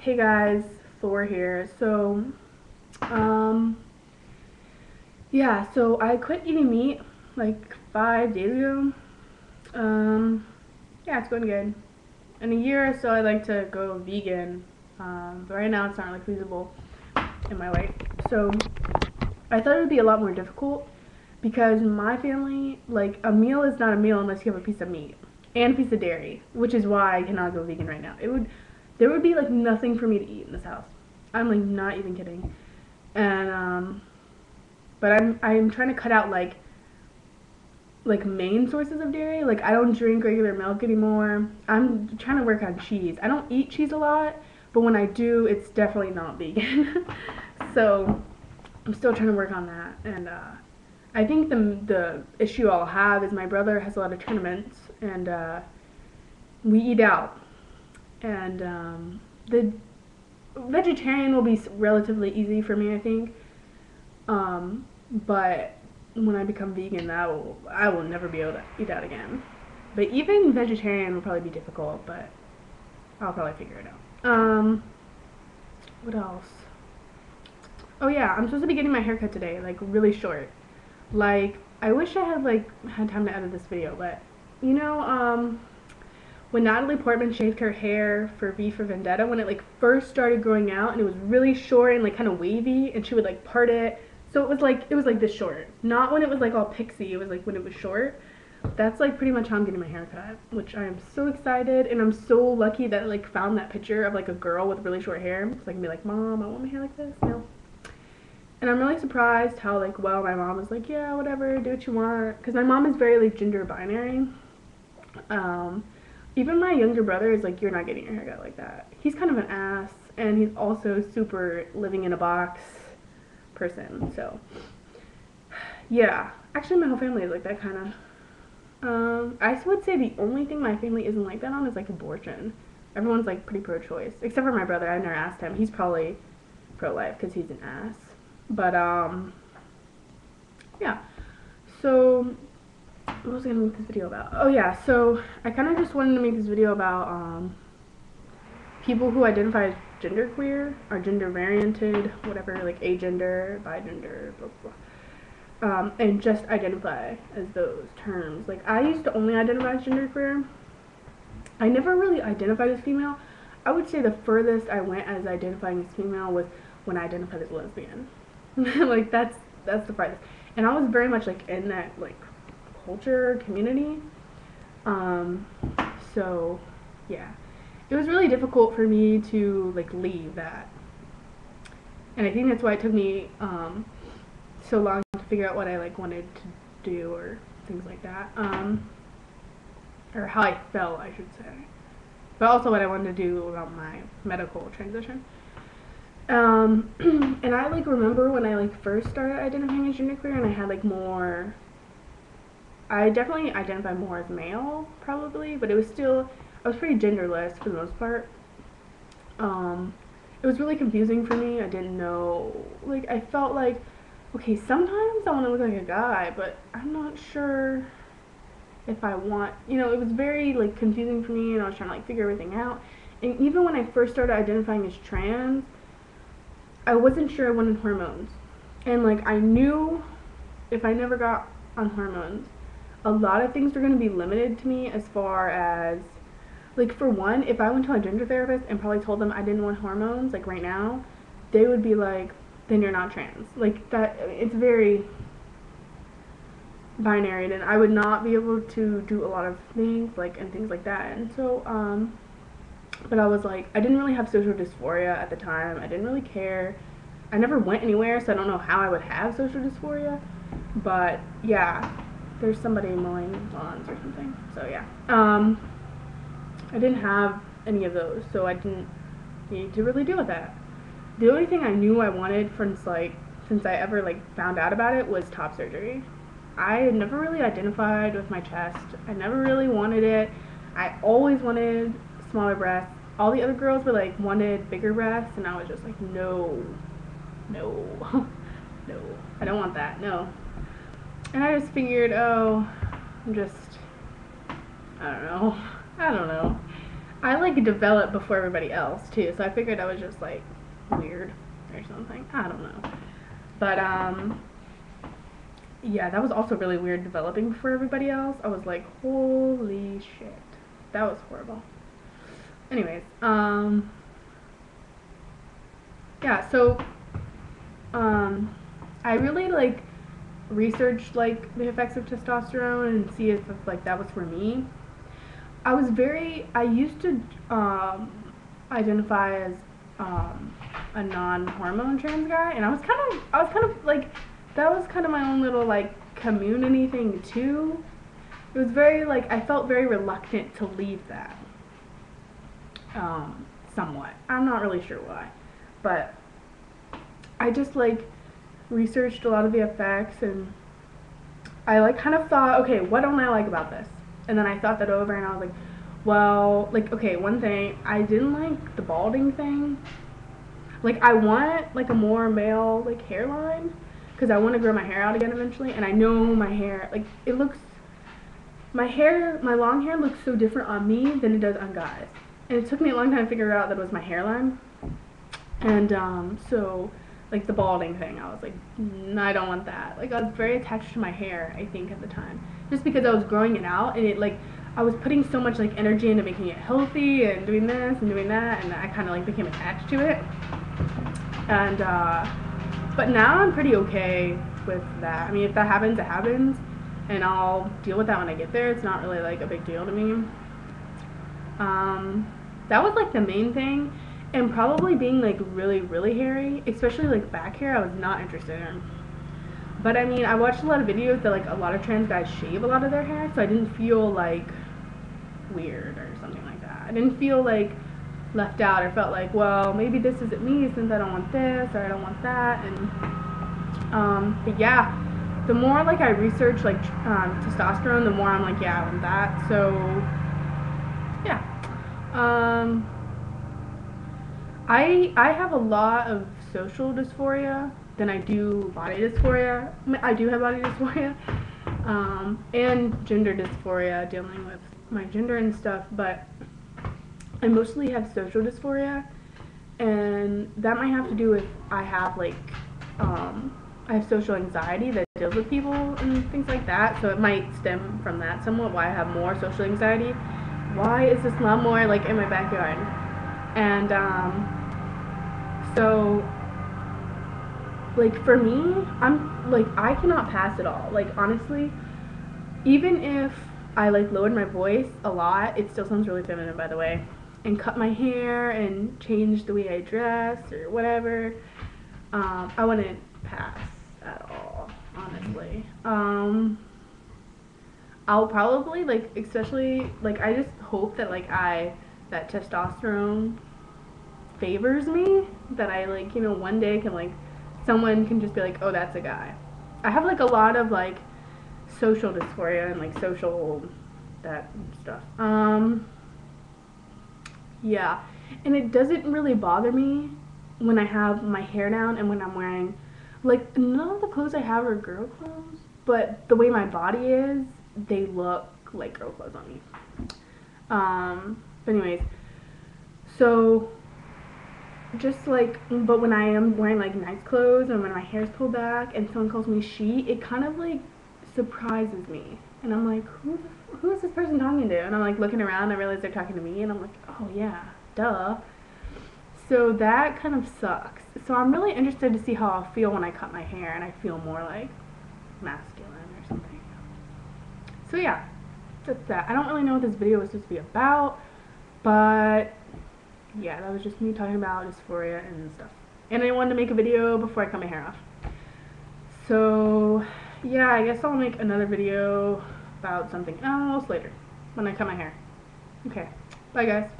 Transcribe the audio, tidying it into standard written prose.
Hey guys, Thor here. Um, so I quit eating meat like 5 days ago. Um, yeah, it's going good. In a year or so, I'd like to go vegan, but right now it's not really feasible in my life. So I thought it would be a lot more difficult because my family, like, a meal is not a meal unless you have a piece of meat and a piece of dairy, which is why I cannot go vegan right now. There would be like nothing for me to eat in this house. I'm like not even kidding. And but I'm trying to cut out like main sources of dairy. Like I don't drink regular milk anymore. I'm trying to work on cheese. I don't eat cheese a lot, but when I do, it's definitely not vegan. So I'm still trying to work on that. And I think the issue I'll have is my brother has a lot of tournaments, and we eat out. And the vegetarian will be relatively easy for me, I think. But when I become vegan, I will never be able to eat out again. But even vegetarian will probably be difficult, but I'll probably figure it out. What else? Oh yeah, I'm supposed to be getting my haircut today, like really short. Like I wish I had time to edit this video, but you know, when Natalie Portman shaved her hair for V for Vendetta, when it like first started growing out and it was really short and like kind of wavy, and she would like part it, so it was like this short. Not when it was like all pixie. It was like when it was short. That's like pretty much how I'm getting my hair cut, which I am so excited, and I'm so lucky that I like found that picture of like a girl with really short hair, so I can be like, Mom, I want my hair like this. You know. And I'm really surprised how like well my mom was like, yeah, whatever, do what you want, because my mom is very like gender binary. Um, Even my younger brother is like, you're not getting your hair cut like that. He's kind of an ass, and he's also super living in a box person. So yeah, actually my whole family is like that kind of. I would say the only thing my family isn't like that on is like abortion. Everyone's like pretty pro-choice, except for my brother. I've never asked him. He's probably pro-life because he's an ass. But yeah. So what was I gonna make this video about? Oh yeah, so I kind of just wanted to make this video about people who identify as genderqueer or gender varianted, whatever, like agender, bigender, blah blah. And just identify as those terms. Like I used to only identify as genderqueer. I never really identified as female. I would say the furthest I went as identifying as female was when I identified as lesbian. Like that's the farthest. And I was very much like in that like culture community. Um, so yeah, it was really difficult for me to like leave that, and I think that's why it took me so long to figure out what I like wanted to do or things like that, or how I felt, I should say, but also what I wanted to do about my medical transition. And I like remember when I like first started identifying as genderqueer, and I had like more. I definitely identify more as male, probably, but it was still, I was pretty genderless for the most part. It was really confusing for me. I didn't know, like, I felt like, okay, sometimes I want to look like a guy, but I'm not sure if I want, it was very, like, confusing for me, and I was trying to, like, figure everything out. And even when I first started identifying as trans, I wasn't sure I wanted hormones. And, like, I knew if I never got on hormones, a lot of things are going to be limited to me as far as, like, for one, if I went to a gender therapist and probably told them I didn't want hormones, like, right now, they would be like, then you're not trans. Like, that, it's very binary, and I would not be able to do a lot of things, like, and things like that. And so, but I was like, I didn't really have social dysphoria at the time. I didn't really care. I never went anywhere, so I don't know how I would have social dysphoria. But, yeah. There's somebody mowing lawns or something. So yeah. I didn't have any of those, so I didn't need to really deal with that. The only thing I knew I wanted since I ever like found out about it was top surgery. I had never really identified with my chest. I never really wanted it. I always wanted smaller breasts. All the other girls were like wanted bigger breasts, and I was just like, no, no, no, I don't want that, no. And I just figured, oh, I don't know. I like develop before everybody else too, so I figured I was just like weird or something. I don't know. But yeah, that was also really weird developing before everybody else. I was like, holy shit. That was horrible. Anyways, yeah, so I really like researched like the effects of testosterone and see if like that was for me. I used to identify as a non-hormone trans guy, and I was kind of like, that was kind of my own little like community thing too. It was very like, I felt very reluctant to leave that, somewhat. I'm not really sure why, but I just like researched a lot of the effects, and I like kind of thought, okay, what don't I like about this? And then I thought that over, and I was like, well, like, okay, one thing, I didn't like the balding thing. Like, I want like a more male like hairline, because I want to grow my hair out again eventually, and I know my hair, like, it looks, my long hair looks so different on me than it does on guys. And it took me a long time to figure out that it was my hairline. And so like the balding thing, I was like, I don't want that. Like, I was very attached to my hair, I think, at the time, just because I was growing it out, and it like, I was putting so much like energy into making it healthy and doing this and doing that, and I kind of like became attached to it. And but now I'm pretty okay with that. I mean, if that happens, it happens, and I'll deal with that when I get there. It's not really like a big deal to me. That was like the main thing. And probably being like really, really hairy, especially like back hair, I was not interested in. But I mean, I watched a lot of videos that like a lot of trans guys shave a lot of their hair, so I didn't feel like weird or something like that. I didn't feel like left out, or felt like, well, maybe this isn't me since I don't want this or I don't want that. And but yeah, the more like I research like testosterone, the more I'm like, yeah, I want that. So yeah. I have a lot of social dysphoria than I do body dysphoria. I do have body dysphoria, and gender dysphoria, dealing with my gender and stuff, but I mostly have social dysphoria, and that might have to do with I have like, I have social anxiety that deals with people and things like that, so it might stem from that somewhat, why I have more social anxiety. Why is this lawnmower like in my backyard? And so like for me, I'm like, I cannot pass it all. Like, honestly, even if I like lowered my voice a lot, it still sounds really feminine, by the way, and cut my hair and change the way I dress or whatever, I wouldn't pass at all, honestly. I'll probably like, especially like, I just hope that like that testosterone favors me, that I like, you know, one day can like, someone can just be like, oh, that's a guy. I have like a lot of like social dysphoria and like social that stuff. Yeah, and it doesn't really bother me when I have my hair down and when I'm wearing, like, none of the clothes I have are girl clothes, but the way my body is, they look like girl clothes on me. But anyways, so just like, but when I am wearing like nice clothes and when my hair's pulled back and someone calls me she, it kind of like surprises me, and I'm like, who is this person talking to? And I'm like looking around, I realize they're talking to me, and I'm like, oh yeah, duh. So that kind of sucks. So I'm really interested to see how I'll feel when I cut my hair and I feel more like masculine or something. So yeah, that's that. I don't really know what this video was supposed to be about, but yeah, that was just me talking about dysphoria and stuff. And I wanted to make a video before I cut my hair off. So yeah, I guess I'll make another video about something else later when I cut my hair. Okay, bye guys.